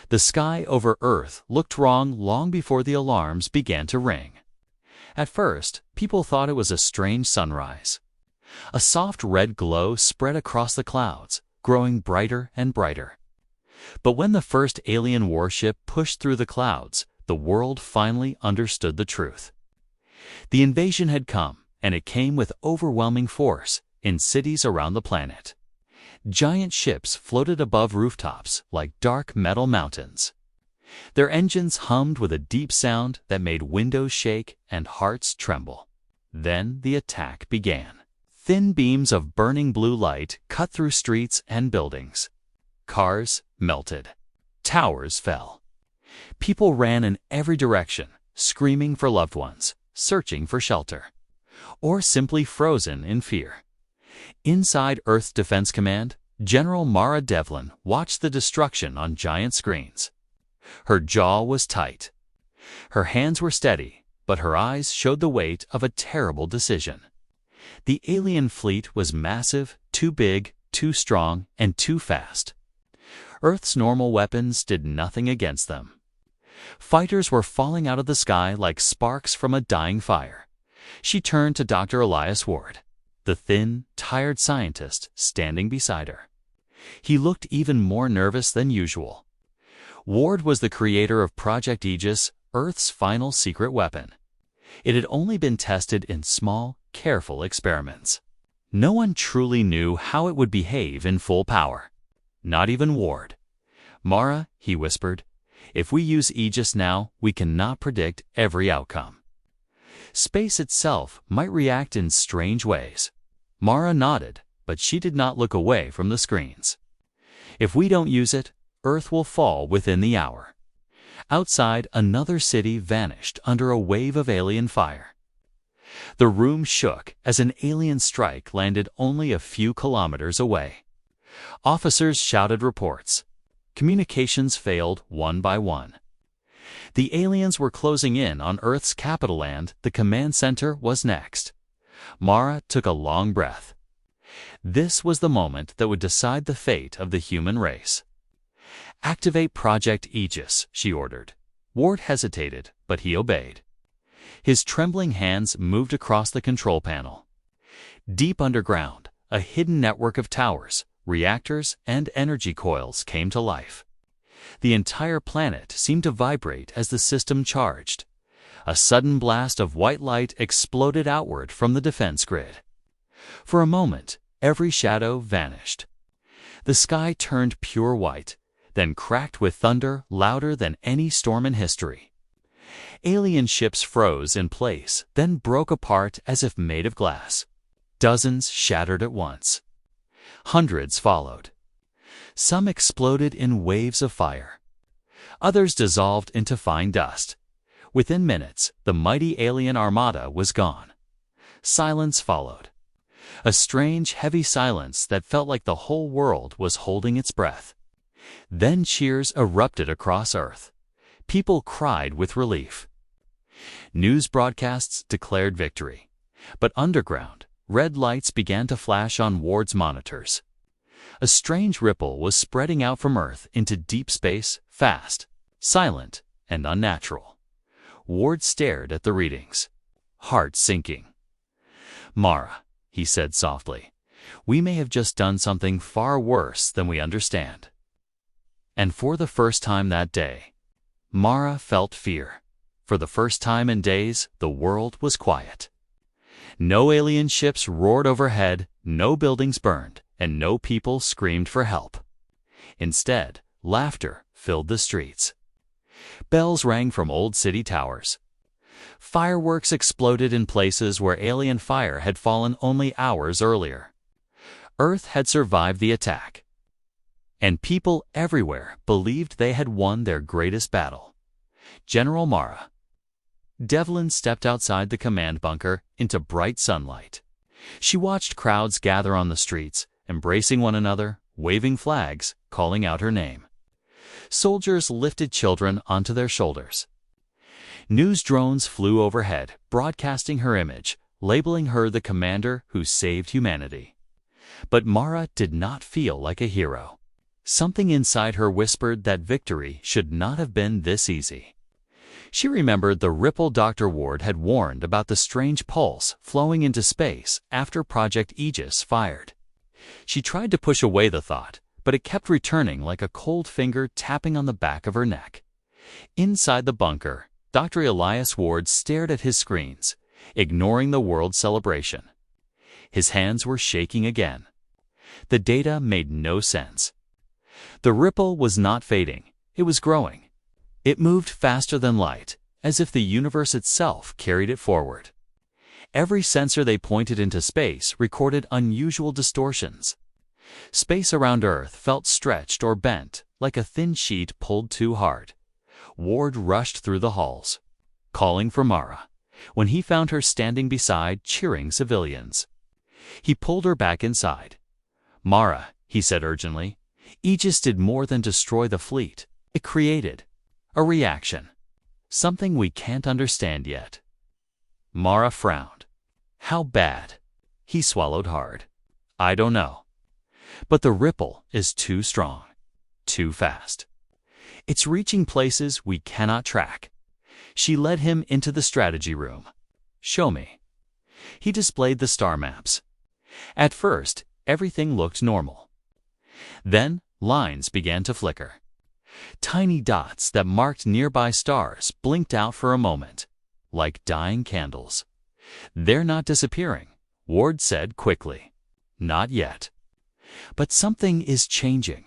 The sky over Earth looked wrong long before the alarms began to ring. At first, people thought it was a strange sunrise. A soft red glow spread across the clouds, growing brighter and brighter. But when the first alien warship pushed through the clouds, the world finally understood the truth. The invasion had come, and it came with overwhelming force in cities around the planet. Giant ships floated above rooftops like dark metal mountains. Their engines hummed with a deep sound that made windows shake and hearts tremble. Then the attack began. Thin beams of burning blue light cut through streets and buildings. Cars melted. Towers fell. People ran in every direction, screaming for loved ones, searching for shelter, or simply frozen in fear. Inside Earth Defense Command, General Mara Devlin watched the destruction on giant screens. Her jaw was tight. Her hands were steady, but her eyes showed the weight of a terrible decision. The alien fleet was massive, too big, too strong, and too fast. Earth's normal weapons did nothing against them. Fighters were falling out of the sky like sparks from a dying fire. She turned to Dr. Elias Ward, the thin, tired scientist standing beside her. He looked even more nervous than usual. Ward was the creator of Project Aegis, Earth's final secret weapon. It had only been tested in small, careful experiments. No one truly knew how it would behave in full power. Not even Ward. "Mara," he whispered, "if we use Aegis now, we cannot predict every outcome. Space itself might react in strange ways." Mara nodded, but she did not look away from the screens. "If we don't use it, Earth will fall within the hour." Outside, another city vanished under a wave of alien fire. The room shook as an alien strike landed only a few kilometers away. Officers shouted reports. Communications failed one by one. The aliens were closing in on Earth's capital land. The command center was next. Mara took a long breath. This was the moment that would decide the fate of the human race. "Activate Project Aegis," she ordered. Ward hesitated, but he obeyed. His trembling hands moved across the control panel. Deep underground, a hidden network of towers, reactors, and energy coils came to life. The entire planet seemed to vibrate as the system charged. A sudden blast of white light exploded outward from the defense grid. For a moment, every shadow vanished. The sky turned pure white, then cracked with thunder louder than any storm in history. Alien ships froze in place, then broke apart as if made of glass. Dozens shattered at once. Hundreds followed. Some exploded in waves of fire. Others dissolved into fine dust. Within minutes, the mighty alien armada was gone. Silence followed. A strange, heavy silence that felt like the whole world was holding its breath. Then cheers erupted across Earth. People cried with relief. News broadcasts declared victory. But underground, red lights began to flash on Ward's monitors. A strange ripple was spreading out from Earth into deep space, fast, silent, and unnatural. Ward stared at the readings, heart sinking. "Mara," he said softly, "we may have just done something far worse than we understand." And for the first time that day, Mara felt fear. For the first time in days, the world was quiet. No alien ships roared overhead, no buildings burned, and no people screamed for help. Instead, laughter filled the streets. Bells rang from old city towers. Fireworks exploded in places where alien fire had fallen only hours earlier. Earth had survived the attack. And people everywhere believed they had won their greatest battle. General Mara. Devlin stepped outside the command bunker into bright sunlight. She watched crowds gather on the streets, embracing one another, waving flags, calling out her name. Soldiers lifted children onto their shoulders. News drones flew overhead, broadcasting her image, labeling her the commander who saved humanity. But Mara did not feel like a hero. Something inside her whispered that victory should not have been this easy. She remembered the ripple Dr. Ward had warned about the strange pulse flowing into space after Project Aegis fired. She tried to push away the thought, but it kept returning like a cold finger tapping on the back of her neck. Inside the bunker, Dr. Elias Ward stared at his screens, ignoring the world celebration. His hands were shaking again. The data made no sense. The ripple was not fading, it was growing. It moved faster than light, as if the universe itself carried it forward. Every sensor they pointed into space recorded unusual distortions. Space around Earth felt stretched or bent, like a thin sheet pulled too hard. Ward rushed through the halls, calling for Mara, when he found her standing beside cheering civilians. He pulled her back inside. "Mara," he said urgently, "Aegis did more than destroy the fleet. It created a reaction. Something we can't understand yet." Mara frowned. "How bad?" He swallowed hard. "I don't know. But the ripple is too strong, too fast. It's reaching places we cannot track." She led him into the strategy room. "Show me." He displayed the star maps. At first, everything looked normal. Then, lines began to flicker. Tiny dots that marked nearby stars blinked out for a moment, like dying candles. "They're not disappearing," Ward said quickly. "Not yet. But something is changing."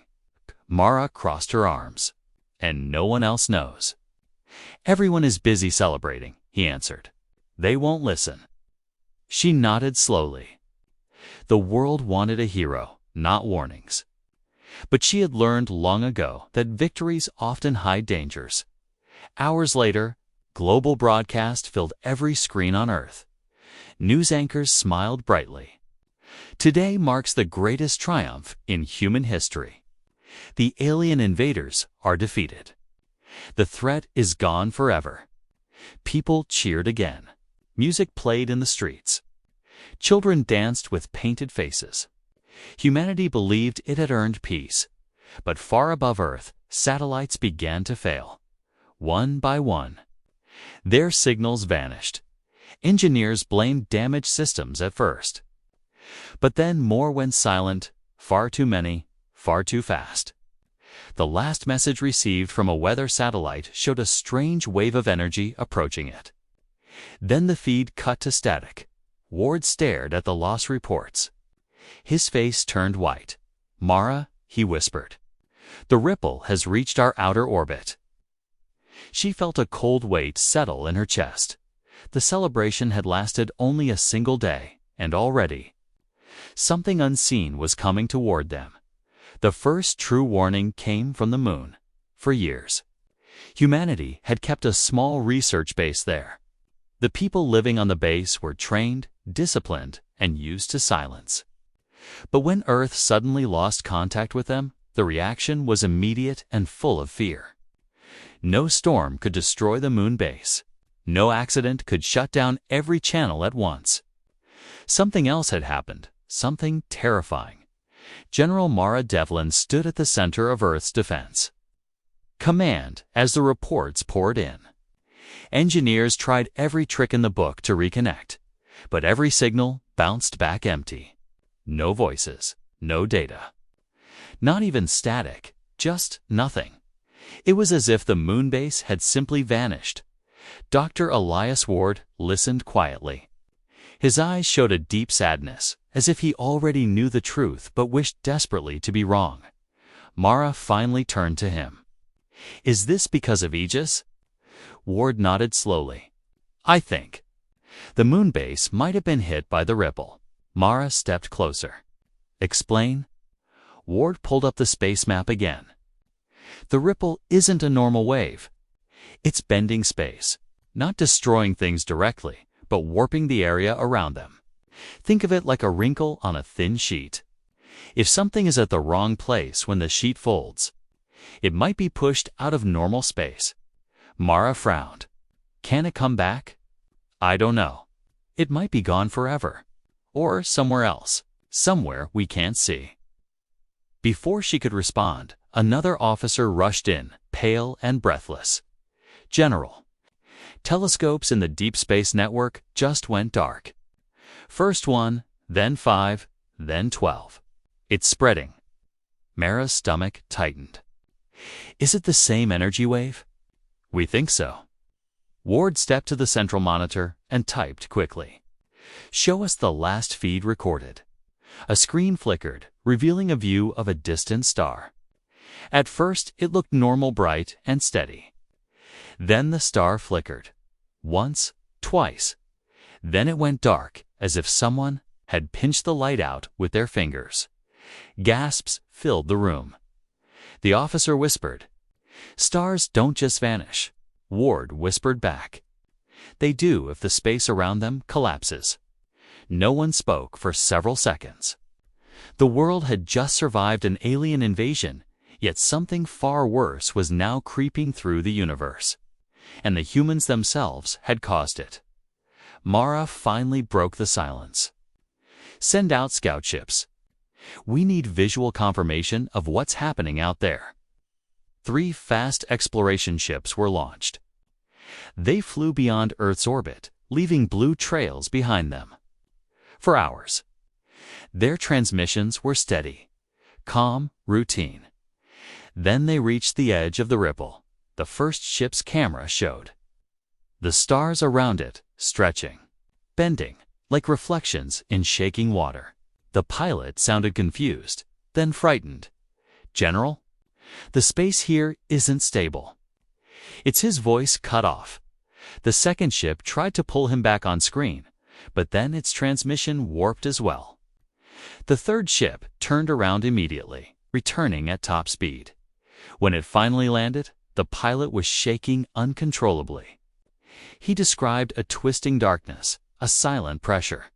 Mara crossed her arms. "And no one else knows." "Everyone is busy celebrating," he answered. "They won't listen." She nodded slowly. The world wanted a hero, not warnings. But she had learned long ago that victories often hide dangers. Hours later, global broadcast filled every screen on Earth. News anchors smiled brightly. "Today marks the greatest triumph in human history. The alien invaders are defeated. The threat is gone forever." People cheered again. Music played in the streets. Children danced with painted faces. Humanity believed it had earned peace. But far above Earth, satellites began to fail. One by one. Their signals vanished. Engineers blamed damaged systems at first. But then more went silent, far too many, far too fast. The last message received from a weather satellite showed a strange wave of energy approaching it. Then the feed cut to static. Ward stared at the lost reports. His face turned white. "Mara," he whispered, "the ripple has reached our outer orbit." She felt a cold weight settle in her chest. The celebration had lasted only a single day, and already something unseen was coming toward them. The first true warning came from the moon. For years, humanity had kept a small research base there. The people living on the base were trained, disciplined, and used to silence. But when Earth suddenly lost contact with them, the reaction was immediate and full of fear. No storm could destroy the moon base. No accident could shut down every channel at once. Something else had happened, something terrifying. General Mara Devlin stood at the center of Earth's defense. Command as the reports poured in. Engineers tried every trick in the book to reconnect, but every signal bounced back empty. No voices, no data. Not even static, just nothing. It was as if the moon base had simply vanished. Dr. Elias Ward listened quietly. His eyes showed a deep sadness, as if he already knew the truth but wished desperately to be wrong. Mara finally turned to him. "Is this because of Aegis?" Ward nodded slowly. "I think. The moon base might have been hit by the ripple." Mara stepped closer. "Explain." Ward pulled up the space map again. "The ripple isn't a normal wave. It's bending space, not destroying things directly, but warping the area around them. Think of it like a wrinkle on a thin sheet. If something is at the wrong place when the sheet folds, it might be pushed out of normal space." Mara frowned. "Can it come back?" "I don't know. It might be gone forever. Or somewhere else, somewhere we can't see." Before she could respond, another officer rushed in, pale and breathless. "General, telescopes in the Deep Space Network just went dark. First 1, then 5, then 12. It's spreading." Mara's stomach tightened. "Is it the same energy wave?" "We think so." Ward stepped to the central monitor and typed quickly. "Show us the last feed recorded." A screen flickered, revealing a view of a distant star. At first, it looked normal, bright and steady. Then the star flickered. Once, twice. Then it went dark, as if someone had pinched the light out with their fingers. Gasps filled the room. The officer whispered, "Stars don't just vanish." Ward whispered back, "They do if the space around them collapses." No one spoke for several seconds. The world had just survived an alien invasion, yet something far worse was now creeping through the universe. And the humans themselves had caused it. Mara finally broke the silence. "Send out scout ships. We need visual confirmation of what's happening out there." 3 fast exploration ships were launched. They flew beyond Earth's orbit, leaving blue trails behind them. For hours, their transmissions were steady, calm, routine. Then they reached the edge of the ripple. The first ship's camera showed the stars around it stretching, bending, like reflections in shaking water. The pilot sounded confused, then frightened. "General, the space here isn't stable." It's his voice cut off. The second ship tried to pull him back on screen, but then its transmission warped as well. The third ship turned around immediately, returning at top speed. When it finally landed, the pilot was shaking uncontrollably. He described a twisting darkness, a silent pressure,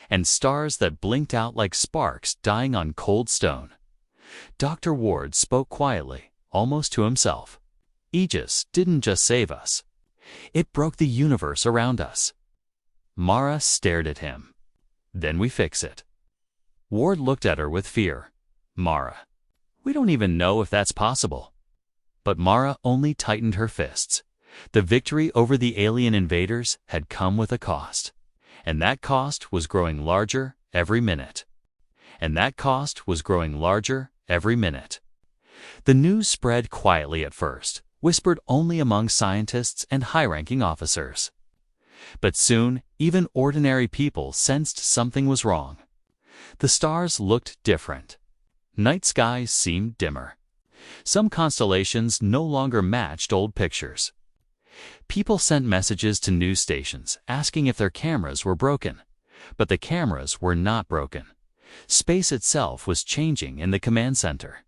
and stars that blinked out like sparks dying on cold stone. Dr. Ward spoke quietly, almost to himself. "Aegis didn't just save us. It broke the universe around us." Mara stared at him. "Then we fix it." Ward looked at her with fear. "Mara, we don't even know if that's possible." But Mara only tightened her fists. The victory over the alien invaders had come with a cost. And that cost was growing larger every minute. And that cost was growing larger every minute. The news spread quietly at first, whispered only among scientists and high-ranking officers. But soon, even ordinary people sensed something was wrong. The stars looked different. Night skies seemed dimmer. Some constellations no longer matched old pictures. People sent messages to news stations asking if their cameras were broken. But the cameras were not broken. Space itself was changing in the command center.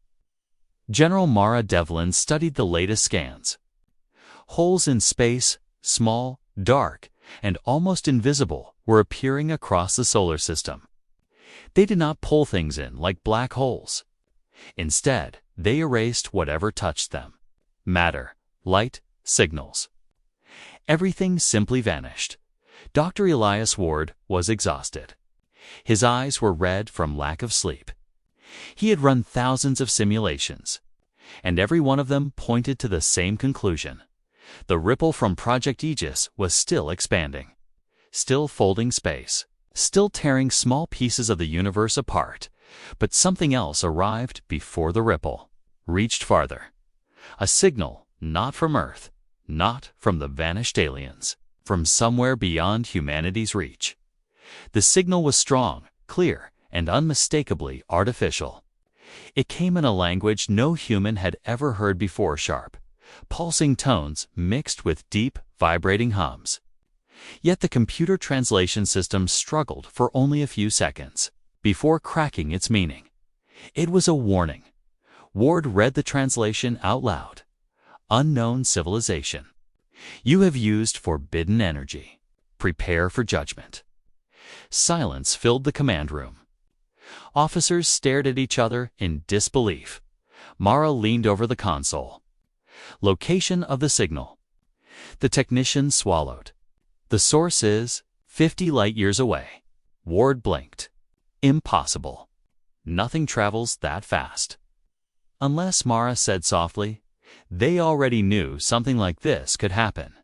General Mara Devlin studied the latest scans. Holes in space, small, dark, and almost invisible, were appearing across the solar system. They did not pull things in like black holes. Instead, they erased whatever touched them. Matter, light, signals. Everything simply vanished. Dr. Elias Ward was exhausted. His eyes were red from lack of sleep. He had run thousands of simulations, and every one of them pointed to the same conclusion. The ripple from Project Aegis was still expanding, still folding space, still tearing small pieces of the universe apart. But something else arrived before the ripple, reached farther. A signal, not from Earth, not from the vanished aliens, from somewhere beyond humanity's reach. The signal was strong, clear, and unmistakably artificial. It came in a language no human had ever heard before, sharp, pulsing tones mixed with deep, vibrating hums. Yet the computer translation system struggled for only a few seconds before cracking its meaning. It was a warning. Ward read the translation out loud. "Unknown civilization. You have used forbidden energy. Prepare for judgment." Silence filled the command room. Officers stared at each other in disbelief. Mara leaned over the console. "Location of the signal." The technician swallowed. "The source is 50 light-years away." Ward blinked. "Impossible. Nothing travels that fast." Unless, Mara said softly. They already knew something like this could happen.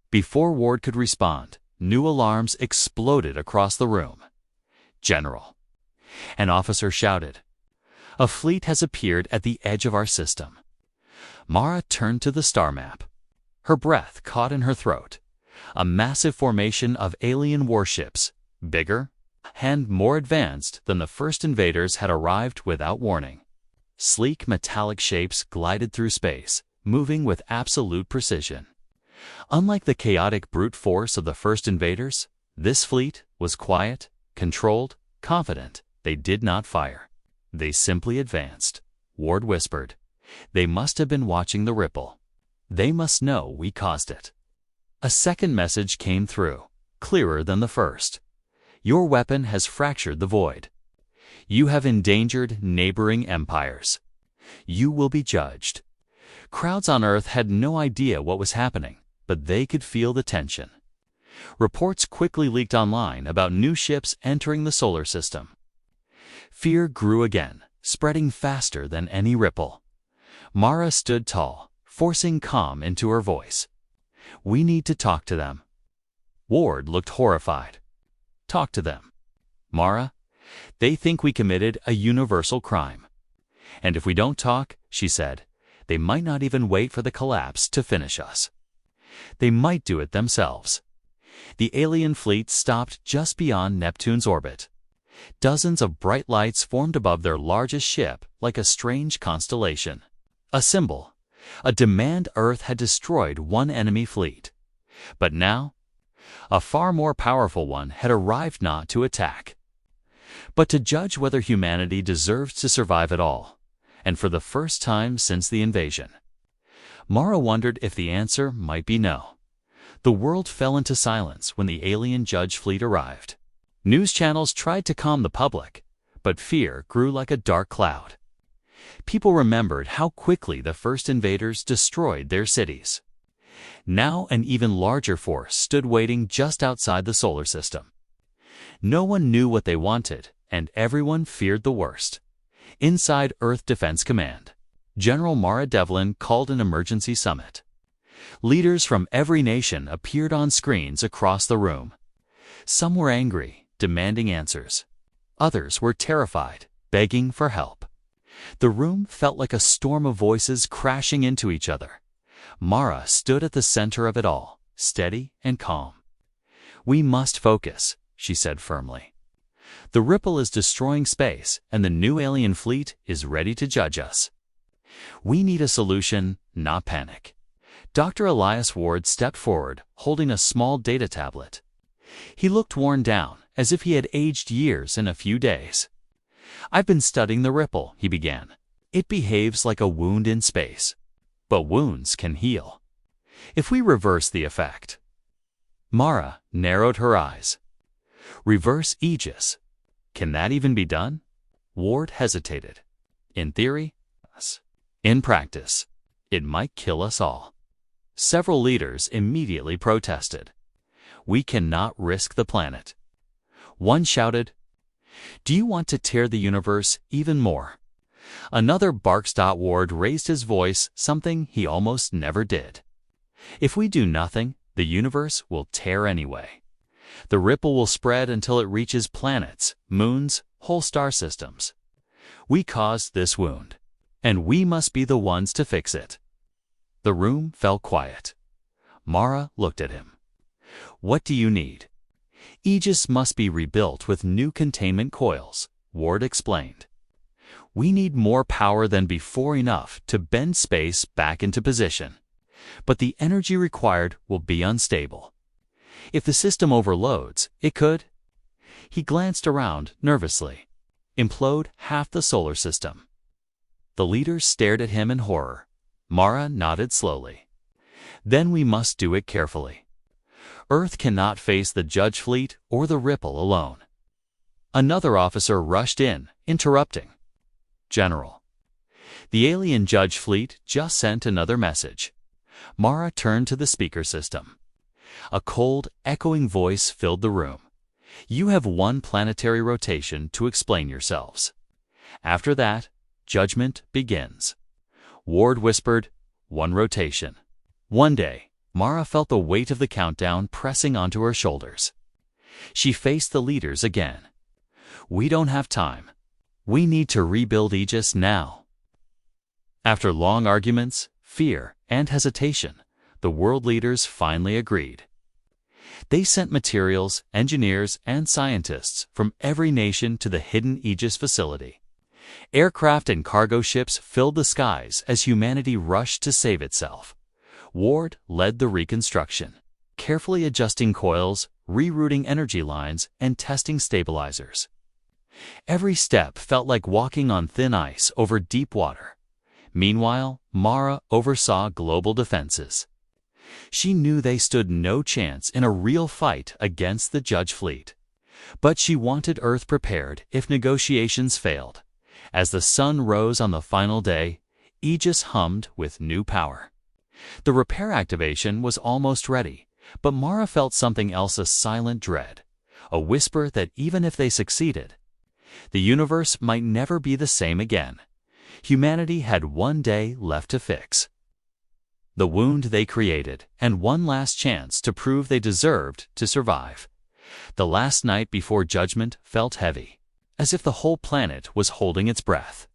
Before Ward could respond, new alarms exploded across the room. General, an officer shouted, a fleet has appeared at the edge of our system. Mara turned to the star map. Her breath caught in her throat. A massive formation of alien warships, bigger and more advanced than the first invaders, had arrived without warning. Sleek metallic shapes glided through space, moving with absolute precision. Unlike the chaotic brute force of the first invaders, this fleet was quiet, controlled, confident. They did not fire. They simply advanced. Ward whispered. They must have been watching the ripple. They must know we caused it. A second message came through, clearer than the first. Your weapon has fractured the void. You have endangered neighboring empires. You will be judged. Crowds on Earth had no idea what was happening, but they could feel the tension. Reports quickly leaked online about new ships entering the solar system. Fear grew again, spreading faster than any ripple. Mara stood tall, forcing calm into her voice. We need to talk to them. Ward looked horrified. Talk to them. Mara, they think we committed a universal crime. And if we don't talk, she said, they might not even wait for the collapse to finish us. They might do it themselves. The alien fleet stopped just beyond Neptune's orbit. Dozens of bright lights formed above their largest ship like a strange constellation. A symbol, a demand Earth had destroyed one enemy fleet. But now, a far more powerful one had arrived, not to attack, but to judge whether humanity deserves to survive at all, and for the first time since the invasion. Mara wondered if the answer might be no. The world fell into silence when the alien judge fleet arrived. News channels tried to calm the public, but fear grew like a dark cloud. People remembered how quickly the first invaders destroyed their cities. Now an even larger force stood waiting just outside the solar system. No one knew what they wanted, and everyone feared the worst. Inside Earth Defense Command, General Mara Devlin called an emergency summit. Leaders from every nation appeared on screens across the room. Some were angry, demanding answers. Others were terrified, begging for help. The room felt like a storm of voices crashing into each other. Mara stood at the center of it all, steady and calm. We must focus, she said firmly. The ripple is destroying space, and the new alien fleet is ready to judge us. We need a solution, not panic. Dr. Elias Ward stepped forward, holding a small data tablet. He looked worn down, as if he had aged years in a few days. I've been studying the ripple, he began. It behaves like a wound in space. But wounds can heal. If we reverse the effect. Mara narrowed her eyes. Reverse Aegis. Can that even be done? Ward hesitated. In theory, yes. In practice, it might kill us all. Several leaders immediately protested. We cannot risk the planet. One shouted, do you want to tear the universe even more? Another barked. Ward raised his voice, something he almost never did. If we do nothing, the universe will tear anyway. The ripple will spread until it reaches planets, moons, whole star systems. We caused this wound, and we must be the ones to fix it. The room fell quiet. Mara looked at him. What do you need? Aegis must be rebuilt with new containment coils, Ward explained. We need more power than before, enough to bend space back into position. But the energy required will be unstable. If the system overloads, it could, he glanced around nervously, implode half the solar system. The leaders stared at him in horror. Mara nodded slowly. Then we must do it carefully. Earth cannot face the judge fleet or the ripple alone. Another officer rushed in, interrupting. General, the alien judge fleet just sent another message. Mara turned to the speaker system. A cold, echoing voice filled the room. You have one planetary rotation to explain yourselves. After that, Judgment begins. Ward whispered, "One rotation." One day, Mara felt the weight of the countdown pressing onto her shoulders. She faced the leaders again. "We don't have time. We need to rebuild Aegis now." After long arguments, fear, and hesitation, the world leaders finally agreed. They sent materials, engineers, and scientists from every nation to the hidden Aegis facility. Aircraft and cargo ships filled the skies as humanity rushed to save itself. Ward led the reconstruction, carefully adjusting coils, rerouting energy lines, and testing stabilizers. Every step felt like walking on thin ice over deep water. Meanwhile, Mara oversaw global defenses. She knew they stood no chance in a real fight against the Judge fleet. But she wanted Earth prepared if negotiations failed. As the sun rose on the final day, Aegis hummed with new power. The repair activation was almost ready, but Mara felt something else, a silent dread, a whisper that even if they succeeded, the universe might never be the same again. Humanity had one day left to fix the wound they created, and one last chance to prove they deserved to survive. The last night before Judgment felt heavy, as if the whole planet was holding its breath.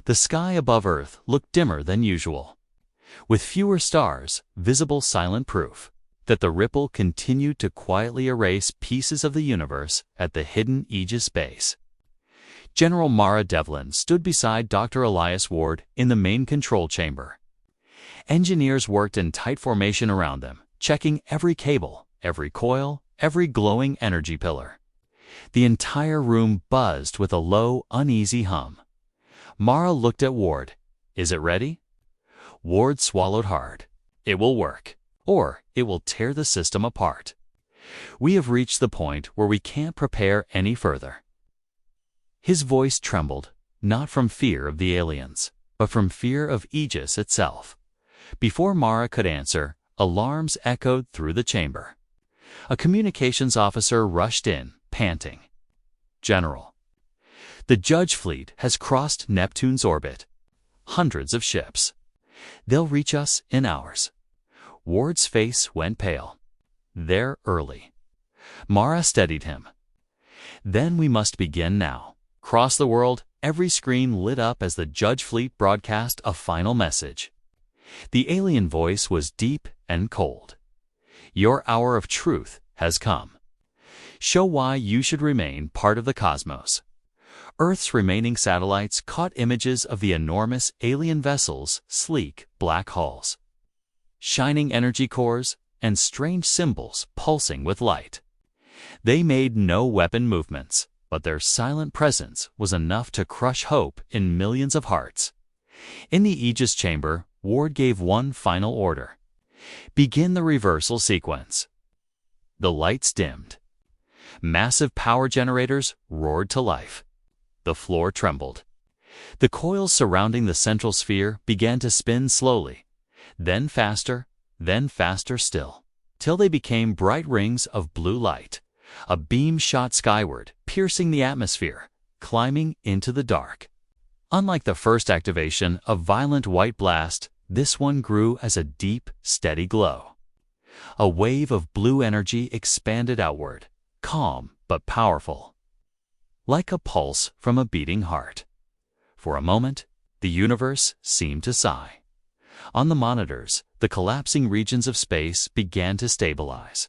The sky above Earth looked dimmer than usual, with fewer stars, visible silent proof that the ripple continued to quietly erase pieces of the universe at the hidden Aegis base. General Mara Devlin stood beside Dr. Elias Ward in the main control chamber. Engineers worked in tight formation around them, checking every cable, every coil, every glowing energy pillar. The entire room buzzed with a low, uneasy hum. Mara looked at Ward. "Is it ready?" Ward swallowed hard. "It will work, or it will tear the system apart. We have reached the point where we can't prepare any further." His voice trembled, not from fear of the aliens, but from fear of Aegis itself. Before Mara could answer, alarms echoed through the chamber. A communications officer rushed in, panting. "General, the Judge fleet has crossed Neptune's orbit. Hundreds of ships. They'll reach us in hours." Ward's face went pale. "They're early." Mara steadied him. "Then we must begin now." Across the world, every screen lit up as the Judge fleet broadcast a final message. The alien voice was deep and cold. "Your hour of truth has come. Show why you should remain part of the cosmos." Earth's remaining satellites caught images of the enormous alien vessels' sleek black hulls, shining energy cores, and strange symbols pulsing with light. They made no weapon movements, but their silent presence was enough to crush hope in millions of hearts. In the Aegis chamber, Ward gave one final order. "Begin the reversal sequence." The lights dimmed. Massive power generators roared to life. The floor trembled. The coils surrounding the central sphere began to spin slowly, then faster still, till they became bright rings of blue light. A beam shot skyward, piercing the atmosphere, climbing into the dark. Unlike the first activation, a violent white blast, this one grew as a deep, steady glow. A wave of blue energy expanded outward, calm but powerful, like a pulse from a beating heart. For a moment, the universe seemed to sigh. On the monitors, the collapsing regions of space began to stabilize.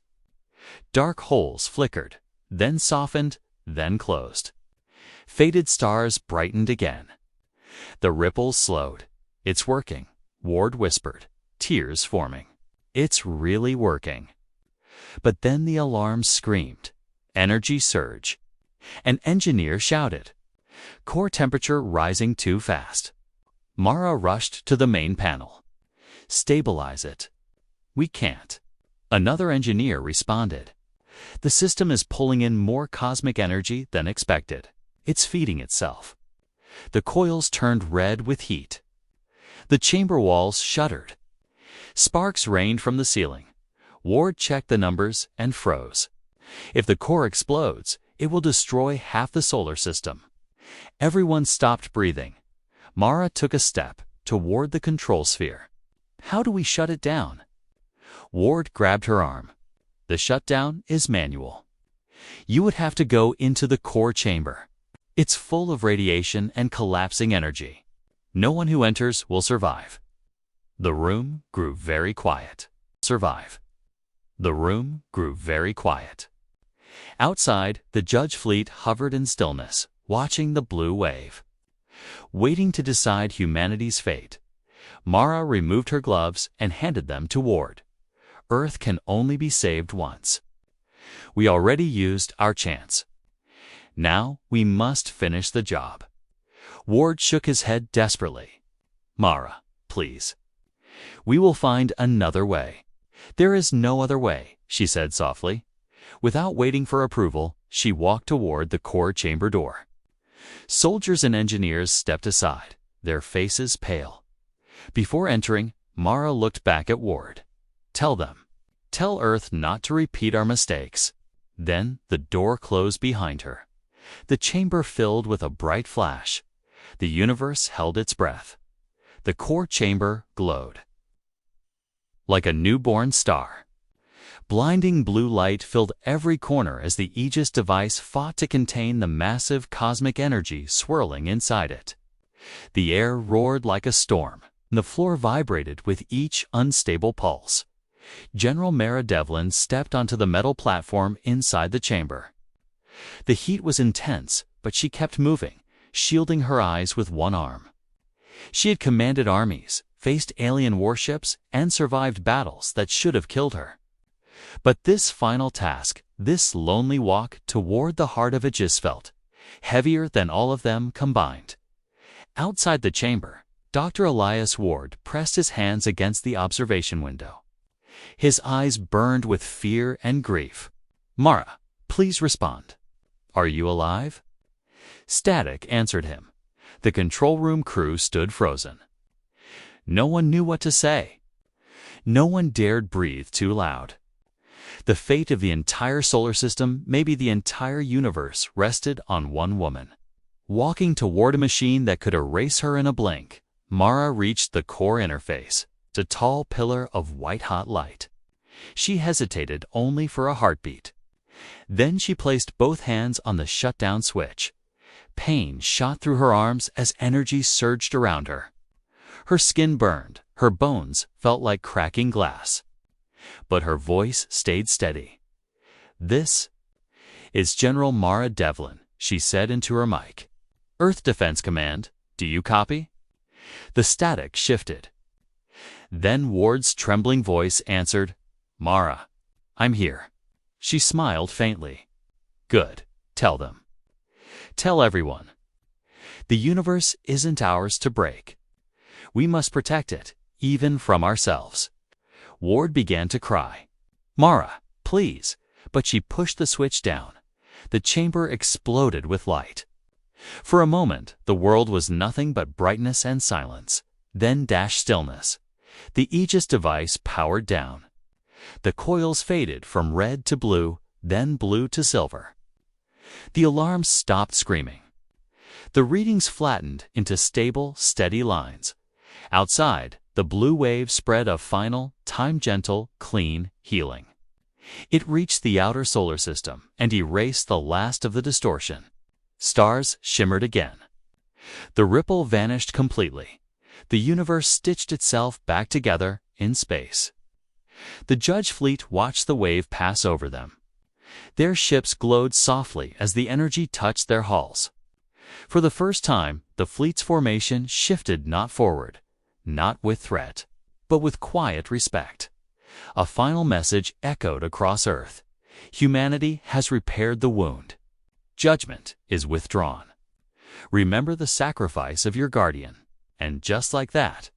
Dark holes flickered, then softened, then closed. Faded stars brightened again. The ripples slowed. "It's working," Ward whispered, tears forming. "It's really working." But then the alarms screamed. Energy surge. An engineer shouted, "Core temperature rising too fast." Mara rushed to the main panel. "Stabilize it." "We can't." Another engineer responded. "The system is pulling in more cosmic energy than expected. It's feeding itself." The coils turned red with heat. The chamber walls shuddered. Sparks rained from the ceiling. Ward checked the numbers and froze. If the core explodes, it will destroy half the solar system. Everyone stopped breathing. Mara took a step toward the control sphere. How do we shut it down? Ward grabbed her arm. The shutdown is manual. You would have to go into the core chamber. It's full of radiation and collapsing energy. No one who enters will survive. The room grew very quiet. Survive. The room grew very quiet. Outside, the judge fleet hovered in stillness, watching the blue wave. Waiting to decide humanity's fate, Mara removed her gloves and handed them to Ward. Earth can only be saved once. We already used our chance. Now we must finish the job. Ward shook his head desperately. Mara, please. We will find another way. There is no other way, she said softly. Without waiting for approval, she walked toward the core chamber door. Soldiers and engineers stepped aside, their faces pale. Before entering, Mara looked back at Ward. Tell them. Tell Earth not to repeat our mistakes. Then the door closed behind her. The chamber filled with a bright flash. The universe held its breath. The core chamber glowed like a newborn star. Blinding blue light filled every corner as the Aegis device fought to contain the massive cosmic energy swirling inside it. The air roared like a storm. The floor vibrated with each unstable pulse. General Mara Devlin stepped onto the metal platform inside the chamber. The heat was intense, but she kept moving, shielding her eyes with one arm. She had commanded armies, faced alien warships, and survived battles that should have killed her. But this final task, this lonely walk toward the heart of Aegis felt heavier than all of them combined. Outside the chamber, Dr. Elias Ward pressed his hands against the observation window. His eyes burned with fear and grief. Mara, please respond. Are you alive? Static answered him. The control room crew stood frozen. No one knew what to say. No one dared breathe too loud. The fate of the entire solar system, maybe the entire universe, rested on one woman. Walking toward a machine that could erase her in a blink, Mara reached the core interface, a tall pillar of white-hot light. She hesitated only for a heartbeat. Then she placed both hands on the shutdown switch. Pain shot through her arms as energy surged around her. Her skin burned, her bones felt like cracking glass. But her voice stayed steady. This is General Mara Devlin, she said into her mic. Earth Defense Command, do you copy? The static shifted. Then Ward's trembling voice answered, Mara, I'm here. She smiled faintly. Good, tell them. Tell everyone. The universe isn't ours to break. We must protect it, even from ourselves. Ward began to cry. Mara, please. But she pushed the switch down. The chamber exploded with light. For a moment, the world was nothing but brightness and silence, then stillness. The Aegis device powered down. The coils faded from red to blue, then blue to silver. The alarms stopped screaming. The readings flattened into stable, steady lines. Outside, the blue wave spread a final, time-gentle, clean healing. It reached the outer solar system and erased the last of the distortion. Stars shimmered again. The ripple vanished completely. The universe stitched itself back together in space. The judge fleet watched the wave pass over them. Their ships glowed softly as the energy touched their hulls. For the first time, the fleet's formation shifted not forward, not with threat, but with quiet respect. A final message echoed across Earth. Humanity has repaired the wound. Judgment is withdrawn. Remember the sacrifice of your guardian. And just like that,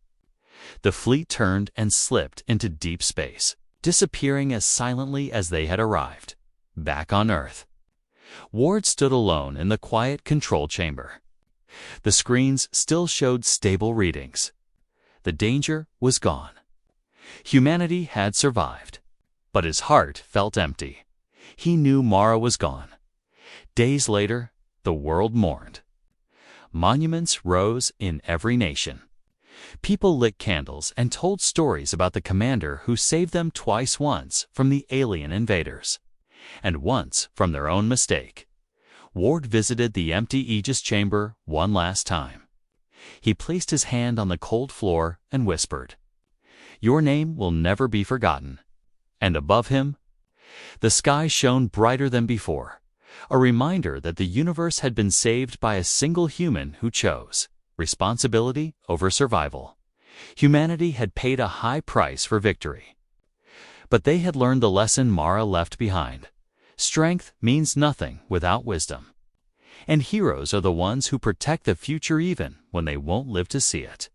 the fleet turned and slipped into deep space, disappearing as silently as they had arrived, back on Earth. Ward stood alone in the quiet control chamber. The screens still showed stable readings. The danger was gone. Humanity had survived, but his heart felt empty. He knew Mara was gone. Days later, the world mourned. Monuments rose in every nation. People lit candles and told stories about the commander who saved them twice, once from the alien invaders, and once from their own mistake. Ward visited the empty Aegis chamber one last time. He placed his hand on the cold floor and whispered, "Your name will never be forgotten." And above him, the sky shone brighter than before, a reminder that the universe had been saved by a single human who chose responsibility over survival. Humanity had paid a high price for victory. But they had learned the lesson Mara left behind. Strength means nothing without wisdom. And heroes are the ones who protect the future even when they won't live to see it.